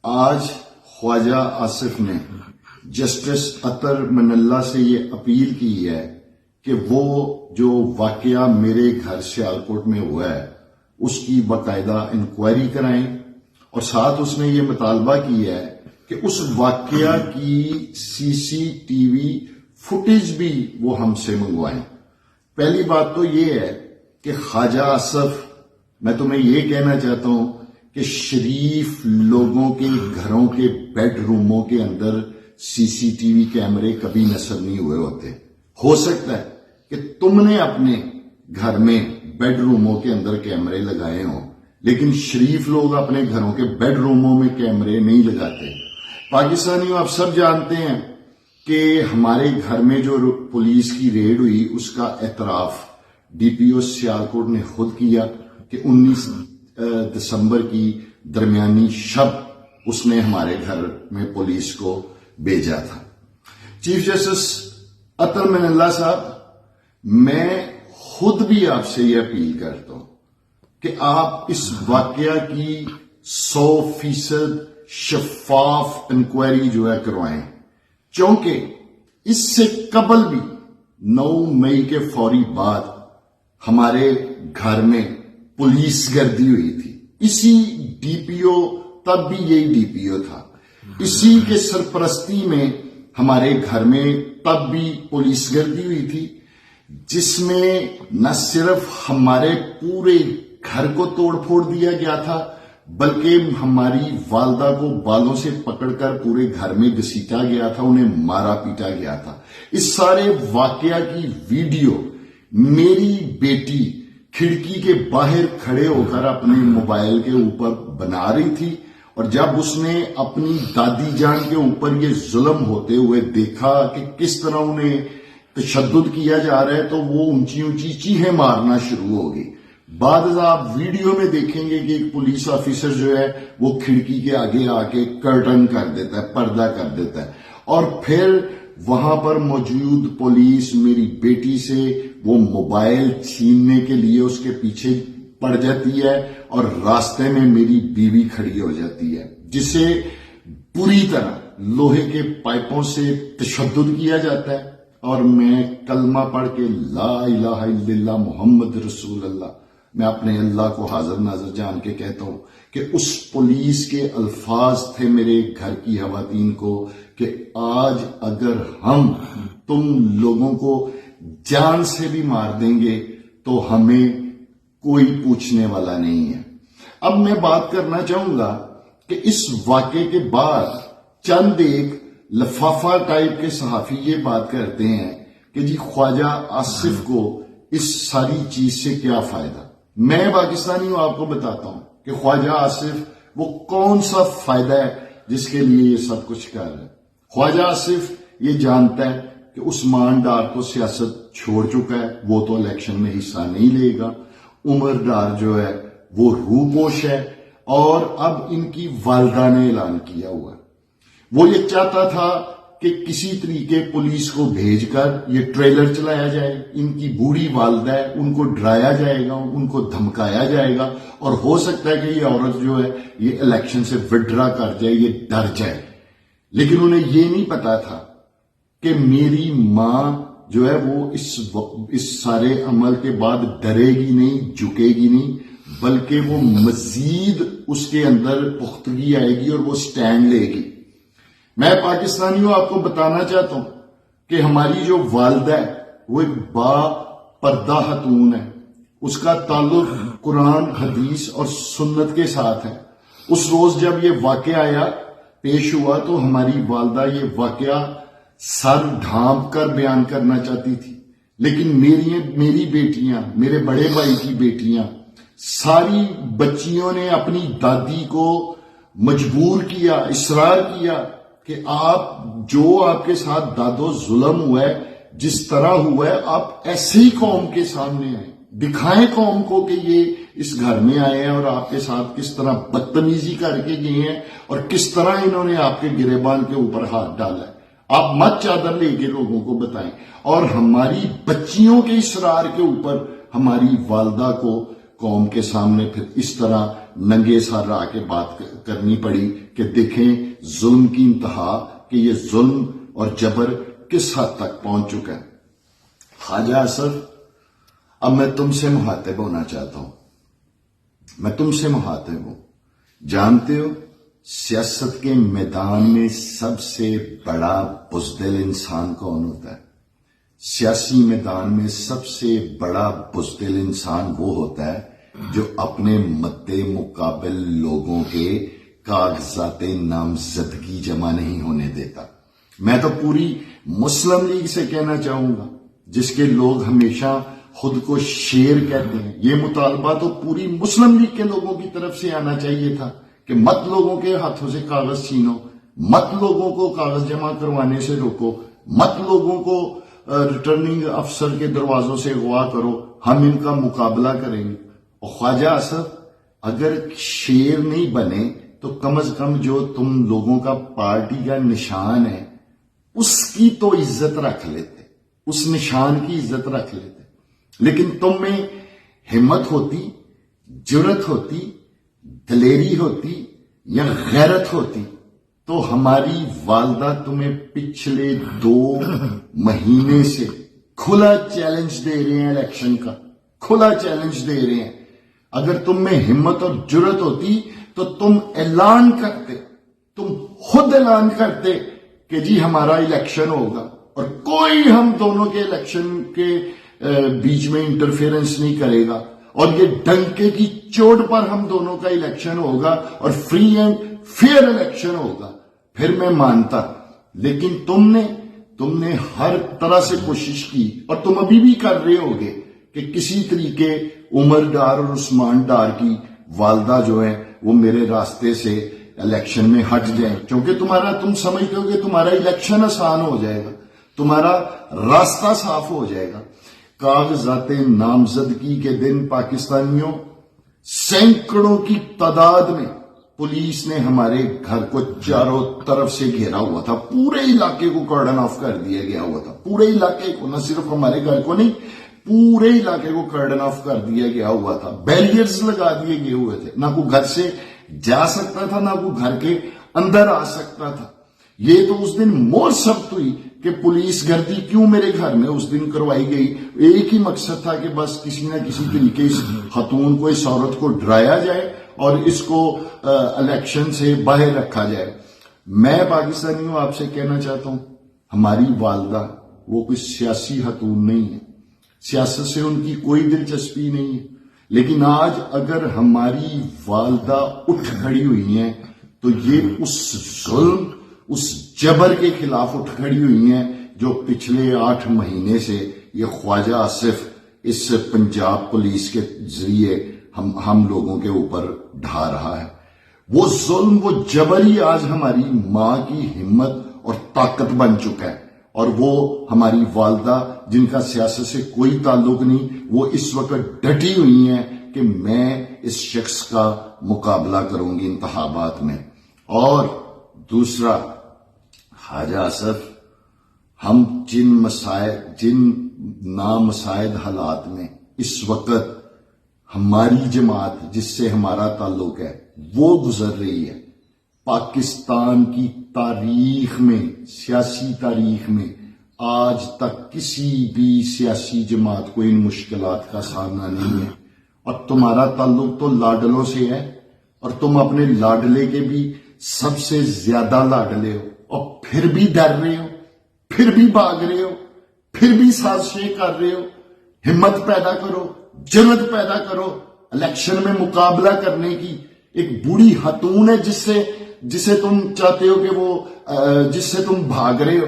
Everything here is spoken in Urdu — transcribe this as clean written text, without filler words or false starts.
آج خواجہ آصف نے جسٹس اطہر من اللہ سے یہ اپیل کی ہے کہ وہ جو واقعہ میرے گھر سیالکوٹ میں ہوا ہے اس کی باقاعدہ انکوائری کرائیں، اور ساتھ اس نے یہ مطالبہ کیا ہے کہ اس واقعہ کی CCTV فوٹیج بھی وہ ہم سے منگوائیں۔ پہلی بات تو یہ ہے کہ خواجہ آصف، میں تمہیں یہ کہنا چاہتا ہوں کہ شریف لوگوں کے گھروں کے بیڈ روموں کے اندر CCTV کیمرے کبھی نصب نہیں ہوئے ہوتے۔ ہو سکتا ہے کہ تم نے اپنے گھر میں بیڈ روموں کے اندر کیمرے لگائے ہوں، لیکن شریف لوگ اپنے گھروں کے بیڈ روموں میں کیمرے نہیں لگاتے۔ پاکستانیوں، آپ سب جانتے ہیں کہ ہمارے گھر میں جو پولیس کی ریڈ ہوئی اس کا اعتراف DPO سیالکوٹ نے خود کیا کہ 19 دسمبر کی درمیانی شب اس نے ہمارے گھر میں پولیس کو بھیجا تھا۔ چیف جسٹس اطہر من اللہ صاحب، میں خود بھی آپ سے یہ اپیل کرتا ہوں کہ آپ اس واقعہ کی 100% شفاف انکوائری جو ہے کروائیں، چونکہ اس سے قبل بھی 9 مئی کے فوری بعد ہمارے گھر میں پولیس گردی ہوئی تھی۔ اسی DPO، تب بھی یہی DPO تھا، اسی کے سرپرستی میں ہمارے گھر میں تب بھی پولیس گردی ہوئی تھی، جس میں نہ صرف ہمارے پورے گھر کو توڑ پھوڑ دیا گیا تھا بلکہ ہماری والدہ کو بالوں سے پکڑ کر پورے گھر میں گھسیٹا گیا تھا، انہیں مارا پیٹا گیا تھا۔ اس سارے واقعہ کی ویڈیو میری بیٹی کھڑکی کے باہر کھڑے ہو کر اپنے موبائل کے اوپر بنا رہی تھی، اور جب اس نے اپنی دادی جان کے اوپر یہ ظلم ہوتے ہوئے دیکھا کہ کس طرح انہیں تشدد کیا جا رہا ہے تو وہ اونچی اونچی چیخیں مارنا شروع ہو گئی۔ بعد آپ ویڈیو میں دیکھیں گے کہ ایک پولیس آفیسر جو ہے وہ کھڑکی کے آگے آ کے کرٹن کر دیتا ہے، پردہ کر دیتا ہے، اور پھر وہاں پر موجود پولیس میری بیٹی سے وہ موبائل چھیننے کے لیے اس کے پیچھے پڑ جاتی ہے، اور راستے میں میری بیوی کھڑی ہو جاتی ہے، جسے پوری طرح لوہے کے پائپوں سے تشدد کیا جاتا ہے، اور میں کلمہ پڑھ کے لا الہ الا اللہ محمد رسول اللہ، میں اپنے اللہ کو حاضر ناظر جان کے کہتا ہوں کہ اس پولیس کے الفاظ تھے میرے گھر کی خواتین کو کہ آج اگر ہم تم لوگوں کو جان سے بھی مار دیں گے تو ہمیں کوئی پوچھنے والا نہیں ہے۔ اب میں بات کرنا چاہوں گا کہ اس واقعے کے بعد چند ایک لفافہ ٹائپ کے صحافی یہ بات کرتے ہیں کہ جی خواجہ آصف کو اس ساری چیز سے کیا فائدہ۔ میں پاکستانیوں آپ کو بتاتا ہوں کہ خواجہ آصف وہ کون سا فائدہ ہے جس کے لیے یہ سب کچھ کر رہا ہے۔ خواجہ آصف یہ جانتا ہے کہ عثمان ڈار تو سیاست چھوڑ چکا ہے، وہ تو الیکشن میں حصہ نہیں لے گا۔ عمر ڈار جو ہے وہ روپوش ہے، اور اب ان کی والدہ نے اعلان کیا ہوا ہے۔ وہ یہ چاہتا تھا کہ کسی طریقے پولیس کو بھیج کر یہ ٹریلر چلایا جائے، ان کی بوڑھی والدہ ہے، ان کو ڈرایا جائے گا، ان کو دھمکایا جائے گا، اور ہو سکتا ہے کہ یہ عورت جو ہے یہ الیکشن سے وڈرا کر جائے، یہ ڈر جائے۔ لیکن انہیں یہ نہیں پتا تھا کہ میری ماں جو ہے وہ اس سارے عمل کے بعد ڈرے گی نہیں، جھکے گی نہیں، بلکہ وہ مزید اس کے اندر پختگی آئے گی اور وہ سٹینڈ لے گی۔ میں پاکستانیوں آپ کو بتانا چاہتا ہوں کہ ہماری جو والدہ ہے وہ ایک با پردہ خاتون ہے، اس کا تعلق قرآن، حدیث اور سنت کے ساتھ ہے۔ اس روز جب یہ واقعہ آیا پیش ہوا تو ہماری والدہ یہ واقعہ سر ڈھانپ کر بیان کرنا چاہتی تھی، لیکن میری بیٹیاں، میرے بڑے بھائی کی بیٹیاں، ساری بچیوں نے اپنی دادی کو مجبور کیا، اصرار کیا کہ آپ کے ساتھ دادو ظلم ہوا ہے، جس طرح ہوا ہے آپ ایسے ہی قوم کے سامنے آئیں، دکھائیں قوم کو کہ یہ اس گھر میں آئے ہیں اور آپ کے ساتھ کس طرح بدتمیزی کر کے گئے ہیں اور کس طرح انہوں نے آپ کے گریبان کے اوپر ہاتھ ڈالا ہے۔ آپ مت چادر لے کے لوگوں کو بتائیں، اور ہماری بچیوں کے اصرار کے اوپر ہماری والدہ کو قوم کے سامنے پھر اس طرح ننگے سر آ کے بات کرنی پڑی کہ دیکھیں ظلم کی انتہا، کہ یہ ظلم اور جبر کس حد تک پہنچ چکا ہے۔ خواجہ آصف، اب میں تم سے مخاطب ہونا چاہتا ہوں، میں تم سے مخاطب ہوں۔ جانتے ہو سیاست کے میدان میں سب سے بڑا بزدل انسان کون ہوتا ہے؟ سیاسی میدان میں سب سے بڑا بزدل انسان وہ ہوتا ہے جو اپنے مد مقابل لوگوں کے کاغذات نامزدگی جمع نہیں ہونے دیتا۔ میں تو پوری مسلم لیگ سے کہنا چاہوں گا، جس کے لوگ ہمیشہ خود کو شیر کہتے ہیں، یہ مطالبہ تو پوری مسلم لیگ کے لوگوں کی طرف سے آنا چاہیے تھا کہ مت لوگوں کے ہاتھوں سے کاغذ چھینو، مت لوگوں کو کاغذ جمع کروانے سے روکو، مت لوگوں کو ریٹرننگ افسر کے دروازوں سے اغوا کرو، ہم ان کا مقابلہ کریں گے۔ اور خواجہ آصف، اگر شیر نہیں بنے تو کم از کم جو تم لوگوں کا پارٹی کا نشان ہے اس کی تو عزت رکھ لیتے، اس نشان کی عزت رکھ لیتے۔ لیکن تم میں ہمت ہوتی، جرت ہوتی، دلیری ہوتی یا غیرت ہوتی تو ہماری والدہ تمہیں پچھلے 2 مہینے سے کھلا چیلنج دے رہے ہیں، الیکشن کا کھلا چیلنج دے رہے ہیں۔ اگر تم میں ہمت اور جرت ہوتی تو تم اعلان کرتے، تم خود اعلان کرتے کہ جی ہمارا الیکشن ہوگا اور کوئی ہم دونوں کے الیکشن کے بیچ میں انٹرفیئرنس نہیں کرے گا، اور یہ ڈنکے کی چوٹ پر ہم دونوں کا الیکشن ہوگا اور فری اینڈ فیئر الیکشن ہوگا، پھر میں مانتا۔ لیکن تم نے ہر طرح سے کوشش کی، اور تم ابھی بھی کر رہے ہوگے کہ کسی طریقے عمر ڈار اور عثمان ڈار کی والدہ جو ہے وہ میرے راستے سے الیکشن میں ہٹ جائیں، کیونکہ تم سمجھتے ہو کہ تمہارا الیکشن آسان ہو جائے گا، تمہارا راستہ صاف ہو جائے گا۔ کاغذات نامزدگی کے دن پاکستانیوں سینکڑوں کی تعداد میں پولیس نے ہمارے گھر کو چاروں طرف سے گھیرا ہوا تھا، پورے علاقے کو کارڈن آف کر دیا گیا ہوا تھا، پورے علاقے کو، نہ صرف ہمارے گھر کو نہیں، پورے علاقے کو کارڈن آف کر دیا گیا ہوا تھا، بیریئرز لگا دیے گئے ہوئے تھے، نہ کوئی گھر سے جا سکتا تھا، نہ کوئی گھر کے اندر آ سکتا تھا۔ یہ تو اس دن مور ثبت ہوئی کہ پولیس گردی کیوں میرے گھر میں اس دن کروائی گئی، ایک ہی مقصد تھا کہ بس کسی نہ کسی طریقے اس خاتون کو، اس عورت کو ڈرایا جائے اور اس کو الیکشن سے باہر رکھا جائے۔ میں پاکستانیوں آپ سے کہنا چاہتا ہوں، ہماری والدہ وہ کوئی سیاسی خاتون نہیں ہے، سیاست سے ان کی کوئی دلچسپی نہیں ہے، لیکن آج اگر ہماری والدہ اٹھ کھڑی ہوئی ہیں تو یہ اس ظلم، اس جبر کے خلاف اٹھ کھڑی ہوئی ہیں جو پچھلے 8 مہینے سے یہ خواجہ آصف اس پنجاب پولیس کے ذریعے ہم لوگوں کے اوپر ڈھا رہا ہے۔ وہ ظلم، وہ جبر ہی آج ہماری ماں کی ہمت اور طاقت بن چکا ہے، اور وہ ہماری والدہ جن کا سیاست سے کوئی تعلق نہیں، وہ اس وقت ڈٹی ہوئی ہیں کہ میں اس شخص کا مقابلہ کروں گی انتخابات میں۔ اور دوسرا، خواجہ آصف، ہم جن نامساعد حالات میں اس وقت ہماری جماعت جس سے ہمارا تعلق ہے وہ گزر رہی ہے، پاکستان کی تاریخ میں، سیاسی تاریخ میں آج تک کسی بھی سیاسی جماعت کو ان مشکلات کا سامنا نہیں ہے، اور تمہارا تعلق تو لاڈلوں سے ہے، اور تم اپنے لاڈلے کے بھی سب سے زیادہ لاڈلے ہو، اور پھر بھی ڈر رہے ہو، پھر بھی بھاگ رہے ہو، پھر بھی سازشیں کر رہے ہو۔ ہمت پیدا کرو، جرت پیدا کرو، الیکشن میں مقابلہ کرنے کی۔ ایک بوڑھی خاتون ہے جس سے تم چاہتے ہو کہ وہ، جس سے تم بھاگ رہے ہو،